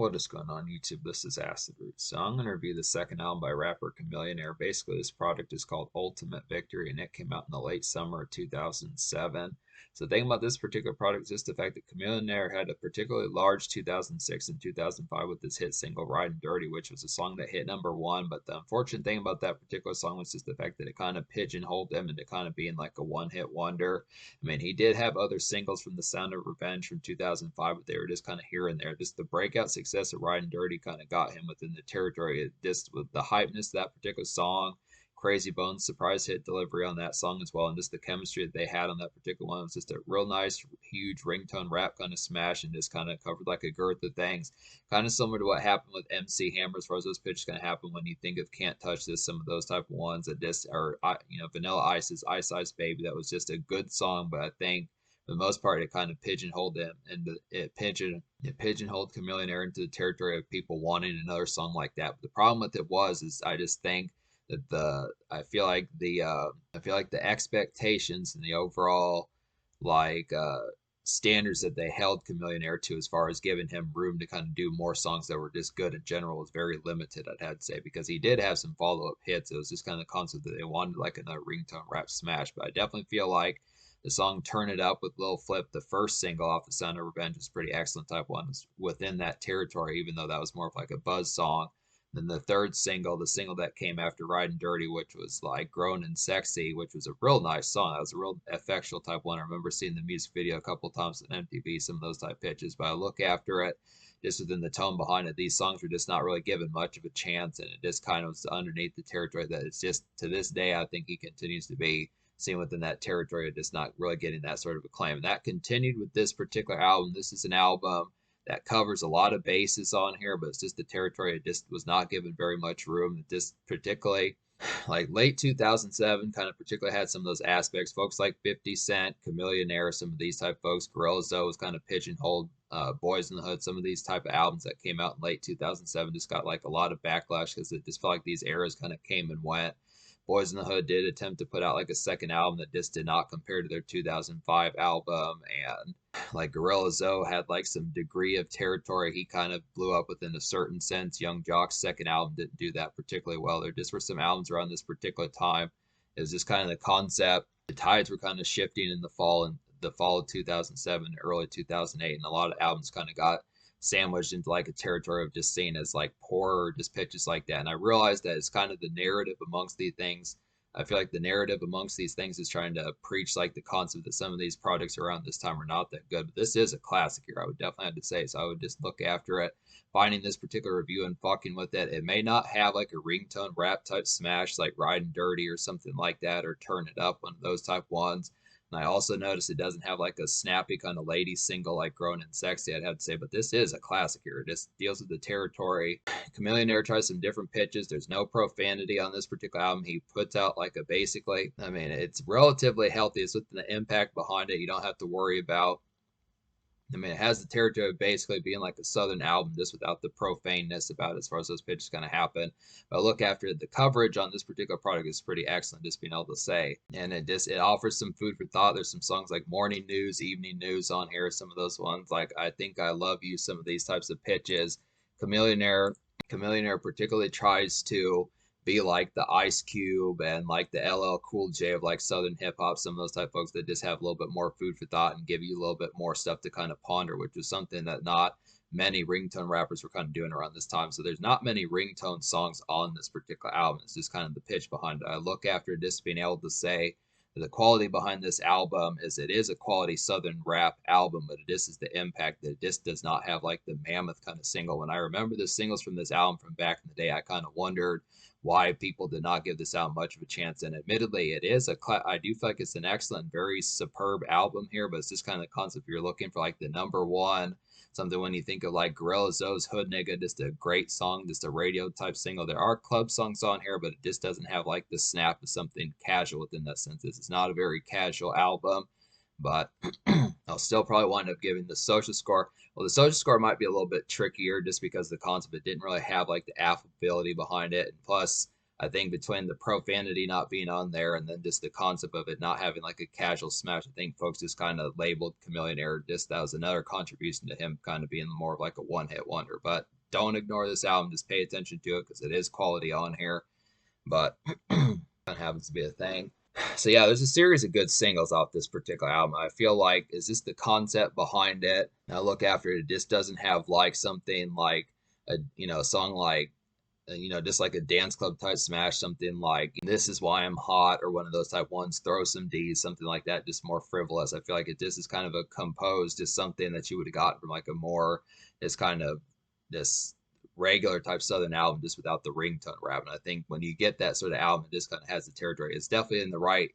What is going on YouTube? This is Acid Root. So I'm going to review the second album by rapper Chamillionaire. Basically, this project is called Ultimate Victory, and it came out in the late summer of 2007. So the thing about this particular product is just the fact that Chamillionaire had a particularly large 2006 and 2005 with this hit single Ridin' Dirty, which was a song that hit #1. But the unfortunate thing about that particular song was just the fact that it kind of pigeonholed him into kind of being like a one-hit wonder. I mean, he did have other singles from The Sound of Revenge from 2005, but they were just kind of here and there. Just the breakout success of Ridin' Dirty kind of got him within the territory. It just with the hypeness of that particular song, Crazy Bones surprise hit delivery on that song as well, and just the chemistry that they had on that particular one was just a real nice, huge ringtone rap kind of smash, and just kind of covered like a girth of things. Kind of similar to what happened with MC Hammer as far as those pitches going to happen when you think of Can't Touch This, some of those type of ones that just are, Vanilla Ice's Ice Ice Baby. That was just a good song, but I think for the most part, it kind of pigeonholed him, and it pigeonholed Chamillionaire into the territory of people wanting another song like that. But the problem with it is I just think that I feel like the expectations and the overall like standards that they held Chamillionaire to as far as giving him room to kind of do more songs that were just good in general was very limited, I'd have to say, because he did have some follow-up hits. It was just kind of the concept that they wanted like another ringtone rap smash. But I definitely feel like the song Turn It Up with Lil Flip, the first single off The Sound of Revenge, was pretty excellent type one within that territory, even though that was more of like a buzz song. Then the third single, the single that came after Ridin' Dirty, which was like Grown and Sexy, which was a real nice song. That was a real effectual type one. I remember seeing the music video a couple times on MTV, some of those type pitches. But I look after it, just within the tone behind it, these songs were just not really given much of a chance. And it just kind of was underneath the territory that it's just, to this day, I think he continues to be seen within that territory of just not really getting that sort of acclaim. And that continued with this particular album. This is an album that covers a lot of bases on here, but it's just the territory it just was not given very much room. This particularly, like late 2007, kind of particularly had some of those aspects. Folks like 50 Cent, Chamillionaire, some of these type folks, Gorilla Zoe was kind of pigeonholed. Boys in the Hood, some of these type of albums that came out in late 2007 just got like a lot of backlash because it just felt like these eras kind of came and went. Boys in the Hood did attempt to put out like a second album that just did not compare to their 2005 album, and like Gorilla Zoe had like some degree of territory. He kind of blew up within a certain sense. Young Jock's second album didn't do that particularly well. There just were some albums around this particular time. It was just kind of the concept. The tides were kind of shifting in the fall of 2007, early 2008, and a lot of albums kind of got sandwiched into like a territory of just seen as like poor or just pitches like that. And I realized that it's kind of the narrative amongst these things. I feel like the narrative amongst these things is trying to preach like the concept that some of these products around this time are not that good. But this is a classic here, I would definitely have to say. So I would just look after it, finding this particular review and fucking with it. It may not have like a ringtone rap type smash like Ridin' Dirty or something like that, or Turn It Up, one of those type ones. And I also noticed it doesn't have like a snappy kind of lady single like Grown and Sexy, I'd have to say, but this is a classic here. It just deals with the territory. Chamillionaire tries some different pitches. There's no profanity on this particular album. He puts out like a basically, I mean, it's relatively healthy. It's with the impact behind it. You don't have to worry about, I mean, it has the territory of basically being like a Southern album, just without the profaneness about it as far as those pitches kind of happen. But look after it, the coverage on this particular product is pretty excellent, just being able to say. And it offers some food for thought. There's some songs like Morning News, Evening News on here. Some of those ones like I Think I Love You, some of these types of pitches. Chamillionaire, Chamillionaire particularly tries to be like the Ice Cube and like the LL Cool J of like Southern hip hop, some of those type of folks that just have a little bit more food for thought and give you a little bit more stuff to kind of ponder, which is something that not many ringtone rappers were kind of doing around this time. So there's not many ringtone songs on this particular album. It's just kind of the pitch behind it. I look after just being able to say the quality behind this album is it is a quality Southern rap album, but it is the impact that it just does not have like the mammoth kind of single. When I remember the singles from this album from back in the day, I kind of wondered why people did not give this album much of a chance. And admittedly, it is I do feel like it's an excellent, very superb album here, but it's just kind of the concept you're looking for like the #1, something when you think of like Gorilla Zoe's Hood Nigga, just a great song, just a radio type single. There are club songs on here, but it just doesn't have like the snap of something casual within that sense. This is not a very casual album, but I'll still probably wind up giving the social score. Well, the social score might be a little bit trickier just because the concept it didn't really have like the affability behind it. And plus, I think between the profanity not being on there and then just the concept of it not having like a casual smash, I think folks just kind of labeled Chamillionaire. Just that was another contribution to him kind of being more of like a one-hit wonder. But don't ignore this album. Just pay attention to it because it is quality on here. But that happens to be a thing. So yeah, there's a series of good singles off this particular album. I feel like is this the concept behind it? Now look after it. It just doesn't have like something like a song like just like a dance club type smash, something like This Is Why I'm Hot or one of those type ones, Throw Some D's, something like that, just more frivolous. I feel like it just is kind of a composed, just something that you would have gotten from like a more, just kind of this regular type Southern album, just without the ringtone rap. And I think when you get that sort of album, it just kind of has the territory. It's definitely in the right,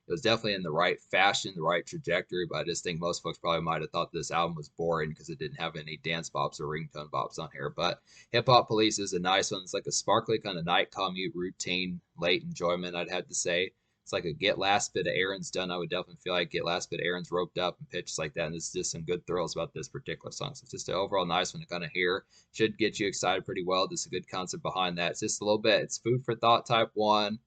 it was definitely in the right fashion, the right trajectory, but I just think most folks probably might have thought this album was boring because it didn't have any dance bops or ringtone bops on here. But Hip Hop Police is a nice one. It's like a sparkly kind of night commute routine, late enjoyment, I'd have to say. It's like a get last bit of errands done. I would definitely feel like get last bit of errands roped up and pitches like that. And there's just some good thrills about this particular song. So it's just an overall nice one to kind of hear. Should get you excited pretty well. Just a good concept behind that. It's just a little bit, it's food for thought type one,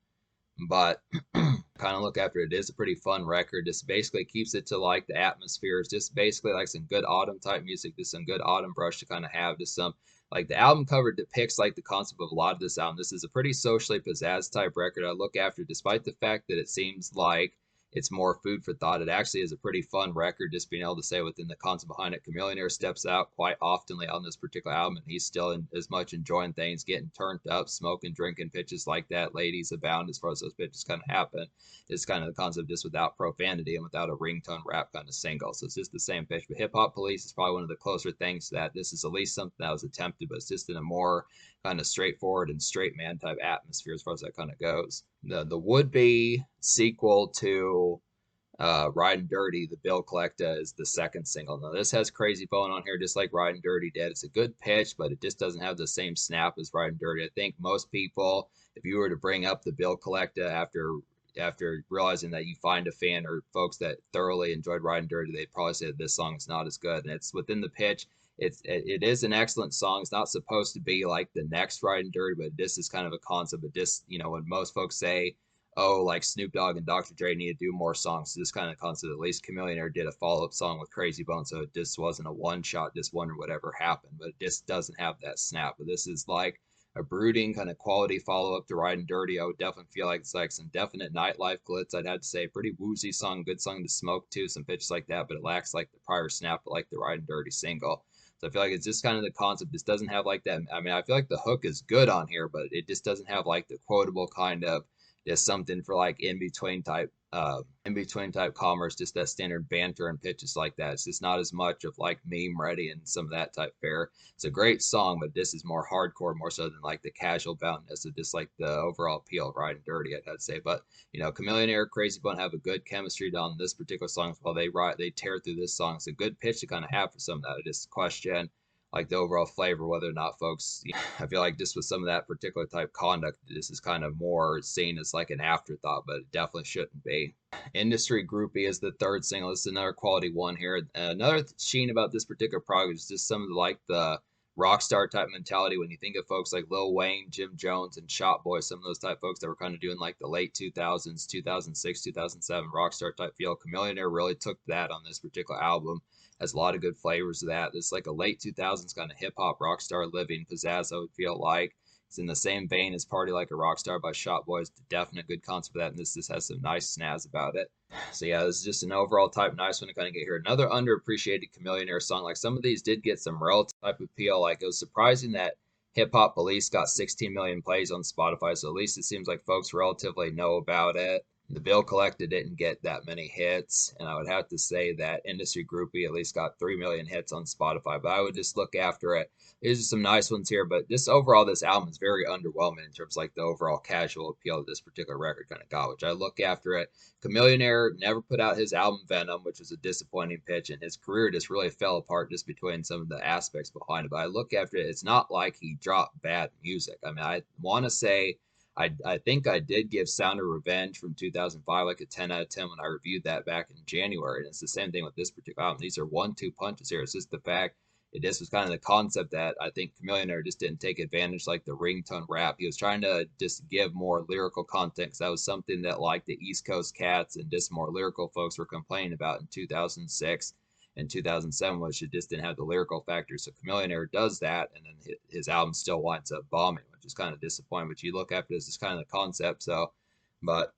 but kind of look after it. It is a pretty fun record. Just basically keeps it to like the atmosphere. It's just basically like some good autumn type music, just some good autumn brush to kind of have. Just some like the album cover depicts like the concept of a lot of this album. This is a pretty socially pizzazz type record. I look after, despite the fact that it seems like it's more food for thought. It actually is a pretty fun record, just being able to say within the concept behind it. Chamillionaire steps out quite oftenly on this particular album, and he's still as much enjoying things, getting turned up, smoking, drinking, pitches like that. Ladies abound as far as those pitches kind of happen. It's kind of the concept just without profanity and without a ringtone rap kind of single. So it's just the same pitch. But Hip Hop Police is probably one of the closer things to that. This is at least something that was attempted, but it's just in a more kind of straightforward and straight man type atmosphere as far as that kind of goes. The would be sequel to Ridin' Dirty, The Bill Collector, is the second single. Now this has Crazy Bone on here, just like Ridin' Dirty did. It's a good pitch, but it just doesn't have the same snap as Ridin' Dirty. I think most people, if you were to bring up The Bill Collector after realizing that you find a fan or folks that thoroughly enjoyed Ridin' Dirty, they'd probably say that this song is not as good. And it's within the pitch. It is an excellent song. It's not supposed to be like the next Ridin' Dirty, but this is kind of a concept. But just when most folks say, oh, like Snoop Dogg and Dr. Dre need to do more songs, so this kind of concept, at least Chamillionaire did a follow-up song with Crazy Bone, so it just wasn't a one-shot, just wonder whatever happened, but it just doesn't have that snap. But this is like a brooding kind of quality follow-up to Ridin' Dirty. I would definitely feel like it's like some definite nightlife glitz. I'd have to say pretty woozy song, good song to smoke to, some pitches like that, but it lacks like the prior snap, like the Ridin' Dirty single. So I feel like it's just kind of the concept. This doesn't have like that. I mean, I feel like the hook is good on here, but it just doesn't have like the quotable kind of just something for like in between type commerce, just that standard banter and pitches like that. It's just not as much of like meme ready and some of that type fare. It's a great song, but this is more hardcore, more so than like the casual boundness of just like the overall appeal of Ridin' Dirty, I'd say. But Chamillionaire, Crazy Bone have a good chemistry on this particular song. While they tear through this song, it's a good pitch to kind of have for some of that. I just question like the overall flavor, whether or not folks, I feel like just with some of that particular type conduct, this is kind of more seen as like an afterthought, but it definitely shouldn't be. Industry Groupie is the third single. This is another quality one here. Another sheen about this particular project is just some of the rock star type mentality. When you think of folks like Lil Wayne, Jim Jones, and Shot Boy, some of those type folks that were kind of doing like the late 2000s, 2006, 2007 rock star type feel, Chamillionaire really took that on this particular album. Has a lot of good flavors of that. It's like a late 2000s kind of hip hop rock star living pizzazz, I would feel like. It's in the same vein as Party Like a Rock Star by Shot Boys. Definite good concept of that, and this just has some nice snaz about it. So yeah, this is just an overall type nice one to kind of get here. Another underappreciated Chamillionaire song. Like some of these did get some relative type appeal. Like it was surprising that Hip Hop Police got 16 million plays on Spotify, so at least it seems like folks relatively know about it. The Bill Collector didn't get that many hits, and I would have to say that Industry Groupie at least got 3 million hits on Spotify, but I would just look after it. There's some nice ones here, but just overall, this album is very underwhelming in terms of like the overall casual appeal that this particular record kind of got, which I look after it. Chamillionaire never put out his album Venom, which was a disappointing pitch, and his career just really fell apart just between some of the aspects behind it, but I look after it. It's not like he dropped bad music. I mean, I want to say I think I did give Sound of Revenge from 2005 like a 10 out of 10 when I reviewed that back in January. And it's the same thing with this particular album. These are 1-2 punches here. It's just the fact This was kind of the concept that I think Chamillionaire just didn't take advantage like the ringtone rap. He was trying to just give more lyrical context. That was something that like the East Coast cats and just more lyrical folks were complaining about in 2006 and 2007, which it just didn't have the lyrical factor. So Chamillionaire does that, and then his album still winds up bombing, which is kind of disappointing. But you look after this is kind of the concept. So, but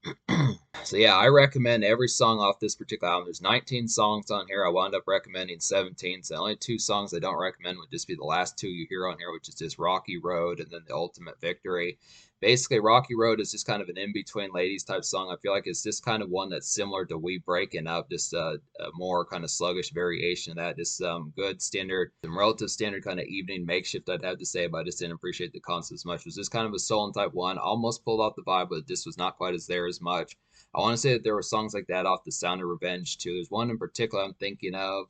so yeah, I recommend every song off this particular album. There's 19 songs on here. I wound up recommending 17. So the only two songs I don't recommend would just be the last two you hear on here, which is just Rocky Road and then The Ultimate Victory. Basically, Rocky Road is just kind of an in-between ladies type song. I feel like it's just kind of one that's similar to We Breaking Up, just a more kind of sluggish variation of that. Just some good standard, some relative standard kind of evening makeshift, I'd have to say, but I just didn't appreciate the concept as much. It was just kind of a stolen type one. Almost pulled off the vibe, but this was not quite as there as much. I want to say that there were songs like that off The Sound of Revenge too. There's one in particular I'm thinking of,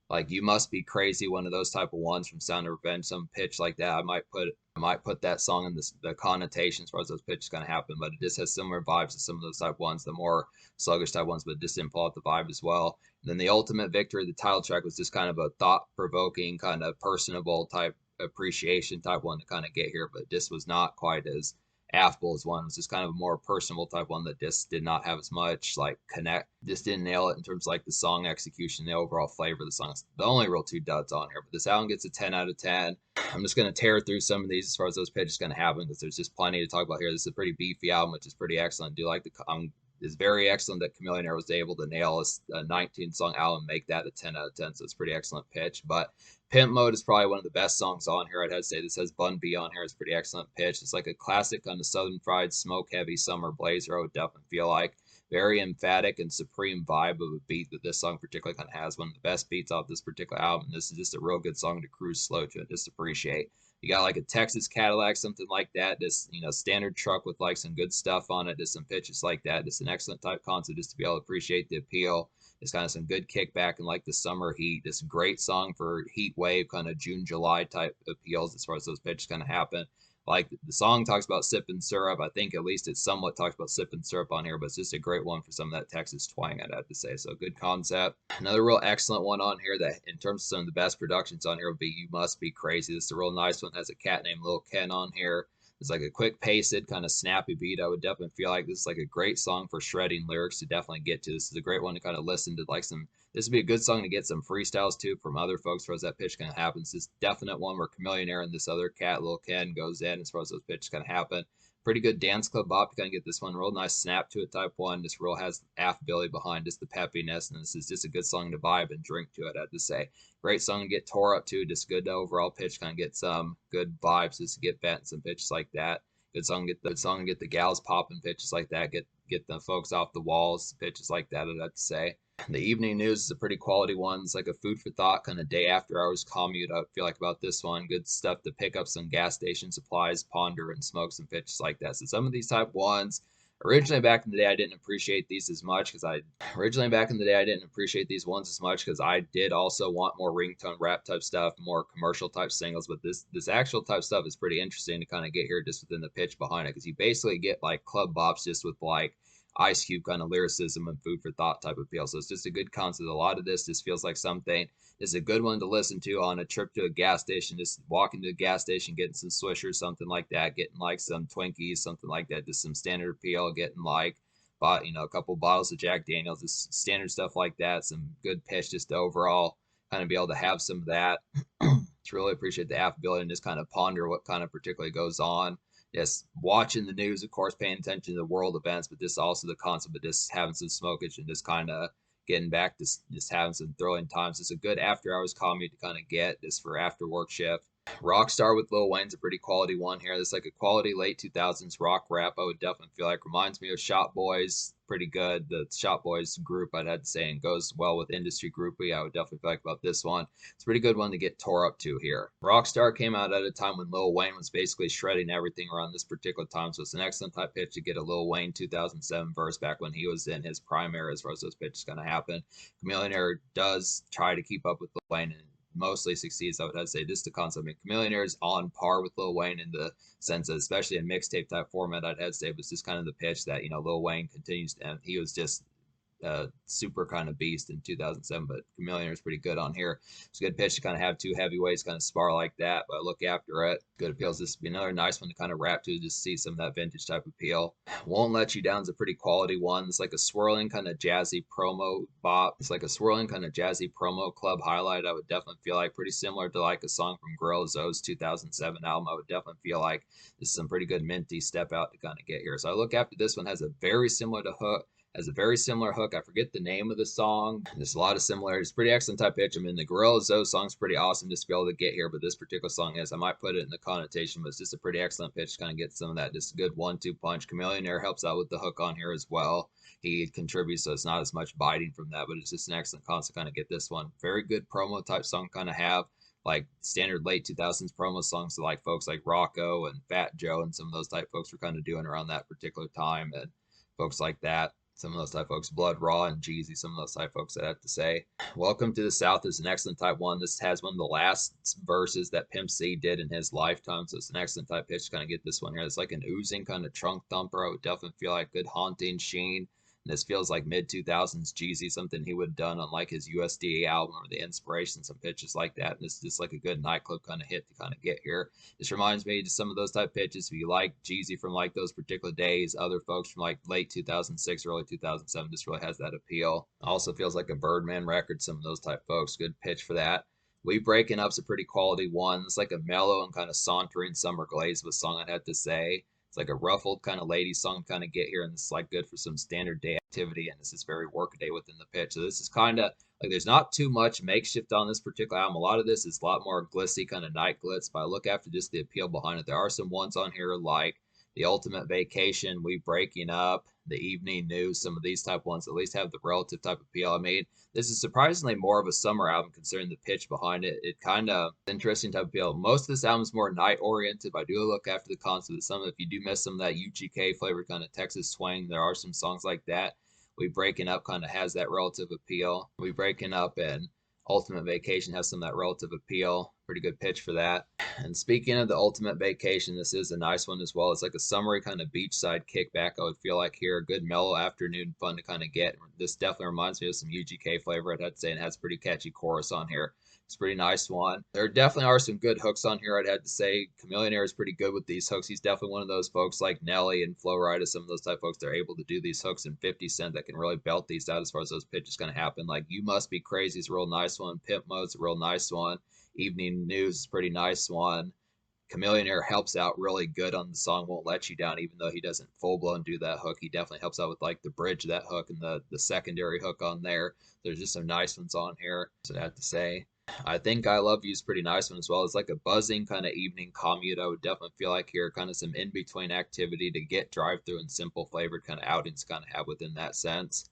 like You Must Be Crazy, one of those type of ones from Sound of Revenge, some pitch like that. I might put that song in the connotations as far as those pitches gonna happen, but it just has similar vibes to some of those type ones, the more sluggish type ones, but it just didn't pull out the vibe as well. And then The Ultimate Victory, the title track, was just kind of a thought provoking, kind of personable type appreciation type one to kind of get here, but this was not quite as affable as one. It was just kind of a more personable type one that just did not have as much like connect, just didn't nail it in terms of like the song execution, the overall flavor of the songs. The only real two duds on here, but this album gets a 10 out of 10. I'm just going to tear through some of these as far as those pitches going to happen because there's just plenty to talk about here. This is a pretty beefy album, which is pretty excellent. I do like the it's very excellent that Chamillionaire was able to nail a 19 song album, make that a 10 out of 10. So it's a pretty excellent pitch. But Pimp Mode is probably one of the best songs on here. I'd have to say this has Bun B on here. It's a pretty excellent pitch. It's like a classic on the Southern Fried Smoke Heavy Summer Blazer. I would definitely feel like very emphatic and supreme vibe of a beat that this song particularly kind of has. One of the best beats off this particular album. This is just a real good song to cruise slow to and just appreciate. You got like a Texas Cadillac, something like that. Just, standard truck with like some good stuff on it. Just some pitches like that. Just an excellent type concept just to be able to appreciate the appeal. It's kind of some good kickback and like the summer heat. This great song for heat wave, kind of June, July type appeals as far as those pitches kind of happen. Like the song talks about sipping syrup. I think at least it somewhat talks about sipping syrup on here, but it's just a great one for some of that Texas twang, I'd have to say. So good concept. Another real excellent one on here that in terms of some of the best productions on here would be You Must Be Crazy. This is a real nice one. It has a cat named Lil Ken on here. It's like a quick paced, kind of snappy beat. I would definitely feel like this is like a great song for shredding lyrics to definitely get to. This is a great one to kind of listen to like some. This would be a good song to get some freestyles to from other folks as far as that pitch kind of happens. This definite one where Chamillionaire and this other cat, Lil Ken, goes in as far as those pitches kind of happen. Pretty good dance club bop to kind of get this one. Real nice snap to it type one. This real has affability behind just the peppiness. And this is just a good song to vibe and drink to it, I have to say. Great song to get tore up to. Just good overall pitch. Kind of get some good vibes just to get bent and some pitches like that. Good song to get the gals popping pitches like that. Get the folks off the walls, pitches like that, I'd have to say. The evening news is a pretty quality one. It's like a food for thought kind of day after hours commute. I feel like about this one. Good stuff to pick up some gas station supplies, ponder and smoke some pitches like that. So some of these type ones, originally back in the day, I didn't appreciate these as much because I didn't appreciate these ones as much because I did also want more ringtone rap type stuff, more commercial type singles. But this actual type stuff is pretty interesting to kind of get here just within the pitch behind it because you basically get like club bops just with like Ice Cube kind of lyricism and food for thought type of feel. So it's just a good concept. A lot of this just feels like something. Is a good one to listen to on a trip to a gas station, just walking to a gas station, getting some swishers, something like that, getting like some Twinkies, something like that, just some standard appeal, getting like a couple bottles of Jack Daniels, just standard stuff like that, some good pitch, just to overall kind of be able to have some of that. Just really appreciate the affability and just kind of ponder what kind of particularly goes on. Just watching the news, of course, paying attention to the world events, but this also the concept of just having some smokage and just kind of getting back to just having some thrilling times. It's a good after hours comedy to kind of get just for after work shift. Rockstar with Lil Wayne's a pretty quality one here. This is like a quality late 2000s rock rap. I would definitely feel like reminds me of Shop Boys. Pretty good. The Shop Boys group, I'd have to say, and goes well with industry groupie. I would definitely feel like about this one. It's a pretty good one to get tore up to here. Rockstar came out at a time when Lil Wayne was basically shredding everything around this particular time. So it's an excellent type pitch to get a Lil Wayne 2007 verse back when he was in his prime era as far as those pitches going to happen. Chamillionaire does try to keep up with Lil Wayne and mostly succeeds. I would have to say this the concept. I mean, Chamillionaire is on par with Lil Wayne in the sense that, especially in mixtape type format, I'd have to say, was just kind of the pitch that Lil Wayne continues to, and he was just super kind of beast in 2007, but Chamillionaire is pretty good on here. It's a good pitch to kind of have two heavyweights kind of spar like that, but look after it. Good appeals. This would be another nice one to kind of wrap to, just see some of that vintage type appeal. Won't Let You Down is a pretty quality one. It's like a swirling kind of jazzy promo bop. It's like a swirling kind of jazzy promo club highlight. I would definitely feel like pretty similar to like a song from Gorilla Zoe's 2007 album. I would definitely feel like this is some pretty good minty step out to kind of get here. So I look after this one, has a very similar to hook. Has a very similar hook. I forget the name of the song. There's a lot of similarities. Pretty excellent type pitch. I mean, the Gorilla Zoe song's pretty awesome just to be able to get here, but this particular song is, I might put it in the connotation, but it's just a pretty excellent pitch to kind of get some of that. Just a good 1-2 punch. Chamillionaire helps out with the hook on here as well. He contributes, so it's not as much biting from that, but it's just an excellent concept to kind of get this one. Very good promo type song kind of have. Like standard late 2000s promo songs to like folks like Rocco and Fat Joe and some of those type folks were kind of doing around that particular time, and folks like that. Some of those type folks, Blood Raw and Jeezy, some of those type folks that I have to say. Welcome to the South is an excellent type one. This has one of the last verses that Pimp C did in his lifetime, so it's an excellent type pitch to kind of get this one here. It's like an oozing kind of trunk thumper. I would definitely feel like good haunting sheen. And this feels like mid 2000s Jeezy, something he would have done on like his USDA album or the Inspiration, some pitches like that. And this is just like a good nightclub kind of hit to kind of get here. This reminds me of some of those type pitches. If you like Jeezy from like those particular days, other folks from like late 2006, early 2007, just really has that appeal. Also feels like a Birdman record, some of those type folks. Good pitch for that. We Breaking Up's a pretty quality one. It's like a mellow and kind of sauntering summer glaze of a song, I'd have to say. It's like a ruffled kind of lady song kind of get here, and this is like good for some standard day activity, and this is very workaday within the pitch. So this is kind of like there's not too much makeshift on this particular album. A lot of this is a lot more glitzy kind of night glitz, but I look after just the appeal behind it. There are some ones on here like The Ultimate Vacation, We Breaking Up, The Evening News, some of these type ones at least have the relative type appeal. I mean, this is surprisingly more of a summer album considering the pitch behind it. It kind of interesting type of appeal. Most of this album is more night oriented, but I do look after the concept of some. If you do miss some of that UGK flavored kind of Texas swing, there are some songs like that. We Breaking Up kind of has that relative appeal. We Breaking Up and Ultimate Vacation has some of that relative appeal. Pretty good pitch for that. And speaking of the Ultimate Vacation, this is a nice one as well. It's like a summery kind of beachside kickback, I would feel like here. A good mellow afternoon fun to kind of get. This definitely reminds me of some UGK flavor, I'd say, and has pretty catchy chorus on here. It's a pretty nice one. There definitely are some good hooks on here, I'd have to say. Chamillionaire is pretty good with these hooks. He's definitely one of those folks like Nelly and Flo Rida, some of those type folks that are able to do these hooks, and 50 Cent that can really belt these out as far as those pitches going to happen. Like You Must Be Crazy is a real nice one. Pimp Mode's a real nice one. Evening News is a pretty nice one. Chamillionaire helps out really good on the song Won't Let You Down, even though he doesn't full-blown do that hook. He definitely helps out with like the bridge of that hook and the secondary hook on there. There's just some nice ones on here, so I have to say. I Think I Love You is a pretty nice one as well. It's like a buzzing kind of evening commute. I would definitely feel like here, kind of some in-between activity to get drive-through and simple flavored kind of outings kind of have within that sense.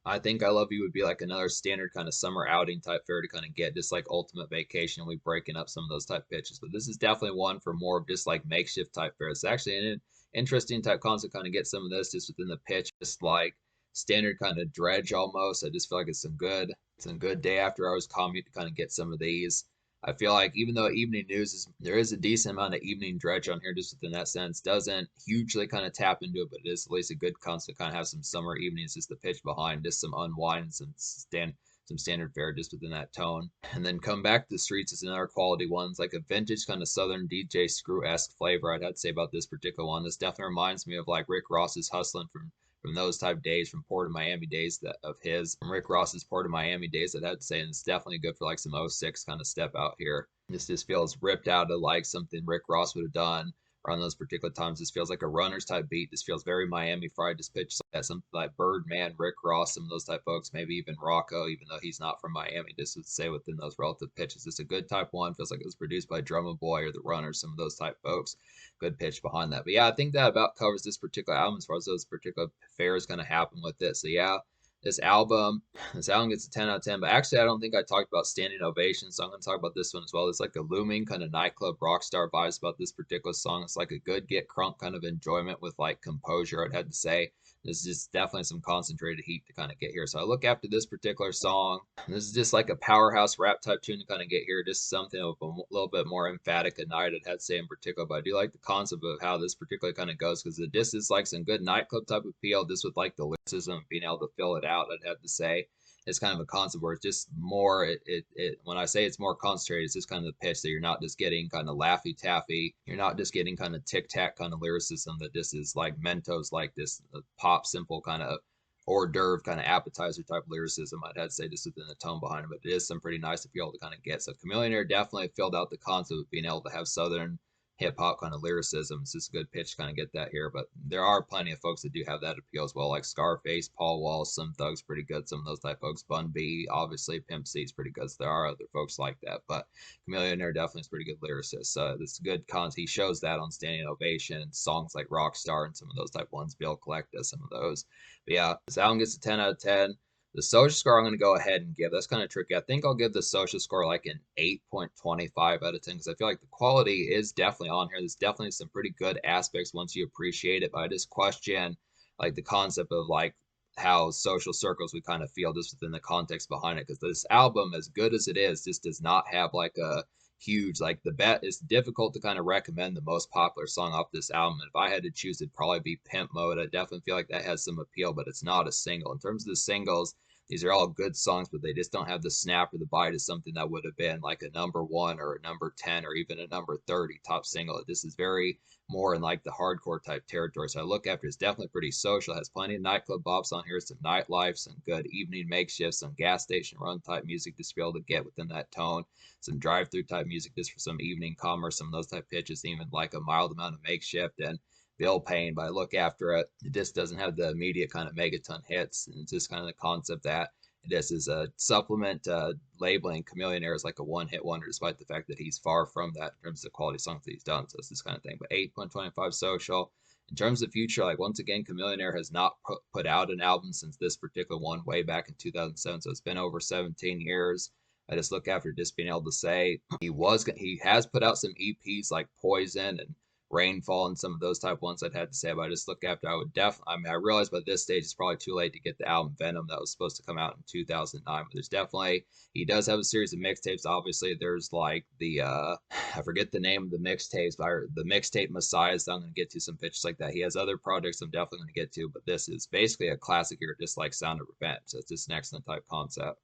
I Think I Love You would be like another standard kind of summer outing type fare to kind of get, just like Ultimate Vacation. We breaking up some of those type pitches, but this is definitely one for more of just like makeshift type fare. It's actually an interesting type concept, kind of get some of this just within the pitch, just like standard kind of dredge almost. I just feel like it's some good day after hours commute to kind of get some of these. I feel like even though Evening News is, there is a decent amount of evening dredge on here just within that sense. Doesn't hugely kind of tap into it, but it is at least a good concept to kind of have some summer evenings, just the pitch behind, just some unwind, some standard fare just within that tone. And then Come Back to the Streets is another quality one. It's like a vintage kind of southern DJ Screw-esque flavor, I'd have to say about this particular one. This definitely reminds me of like Rick Ross's Hustlin' from those type days, from Port of Miami days from Rick Ross's Port of Miami days, I'd have to say, and it's definitely good for like some '06 kind of step out here. This just feels ripped out of like something Rick Ross would have done around those particular times. This feels like a runner's type beat. This feels very Miami Fried. Just pitch like that, something like Birdman, Rick Ross, some of those type folks, maybe even Rocco, even though he's not from Miami. Just would say within those relative pitches, it's a good type one. Feels like it was produced by Drumma Boy or the Runners, some of those type folks. Good pitch behind that. But yeah, I think that about covers this particular album as far as those particular fares going to happen with it. So yeah, this album gets a 10 out of 10, but actually I don't think I talked about Standing Ovation, so I'm going to talk about this one as well. It's like a looming kind of nightclub rock star vibes about this particular song. It's like a good get crunk kind of enjoyment with like composure, I'd have to say. This is just definitely some concentrated heat to kind of get here. So I look after this particular song. This is just like a powerhouse rap type tune to kind of get here. Just something of a little bit more emphatic at night, I'd have to say in particular. But I do like the concept of how this particularly kind of goes because this is like some good nightclub type appeal. Just with like the lyricism, being able to fill it out, I'd have to say. It's kind of a concept where it's just more when I say it's more concentrated, it's just kind of the pitch that you're not just getting kind of laffy taffy, you're not just getting kind of tic tac kind of lyricism that this is like Mentos, like this pop simple kind of hors d'oeuvre kind of appetizer type lyricism. I'd have to say just within the tone behind it, but it is some pretty nice to be able to kind of get. So Chamillionaire definitely filled out the concept of being able to have southern hip hop kind of lyricism. It's just a good pitch to kind of get that here. But there are plenty of folks that do have that appeal as well, like Scarface, Paul Wall, some thugs pretty good, some of those type folks. Bun B, obviously Pimp C is pretty good. So there are other folks like that. But Chamillionaire definitely is pretty good lyricist. This good cons he shows that on Standing Ovation and songs like Rockstar and some of those type ones. Bill Collect does some of those. But yeah, this album gets a 10 out of 10. The social score I'm going to go ahead and give. That's kind of tricky. I think I'll give the social score like an 8.25 out of 10 because I feel like the quality is definitely on here. There's definitely some pretty good aspects once you appreciate it, but I just question like the concept of like how social circles we kind of feel just within the context behind it because this album, as good as it is, just does not have like a huge like the bet. It's difficult to kind of recommend the most popular song off this album. And if I had to choose, it'd probably be Pimp Mode. I definitely feel like that has some appeal, but it's not a single. In terms of the singles, these are all good songs, but they just don't have the snap or the bite of something that would have been like a number one or a number 10 or even a number 30 top single. This is very more in like the hardcore type territory. So I look after it's definitely pretty social. It has plenty of nightclub bops on here, some nightlife, some good evening makeshifts, some gas station run type music just to be able to get within that tone, some drive through type music just for some evening commerce, some of those type pitches, even like a mild amount of makeshift and Bill Payne, but I look after it. It just doesn't have the immediate kind of megaton hits. And it's just kind of the concept that this is a supplement labeling Chamillionaire as like a one hit wonder, despite the fact that he's far from that in terms of the quality songs that he's done. So it's this kind of thing. But 8.25 social. In terms of future, like once again, Chamillionaire has not put out an album since this particular one way back in 2007. So it's been over 17 years. I just look after just being able to say he has put out some EPs like Poison and Rainfall and some of those type ones I'd had to say, but I just look after. I would definitely. I mean, I realize by this stage it's probably too late to get the album Venom that was supposed to come out in 2009. But there's definitely he does have a series of mixtapes. Obviously, there's like the I forget the name of the mixtapes, but the mixtape Messiahs. I'm going to get to some pitches like that. He has other projects I'm definitely going to get to, but this is basically a classic here, just like Sound of Revenge. So it's just an excellent type concept.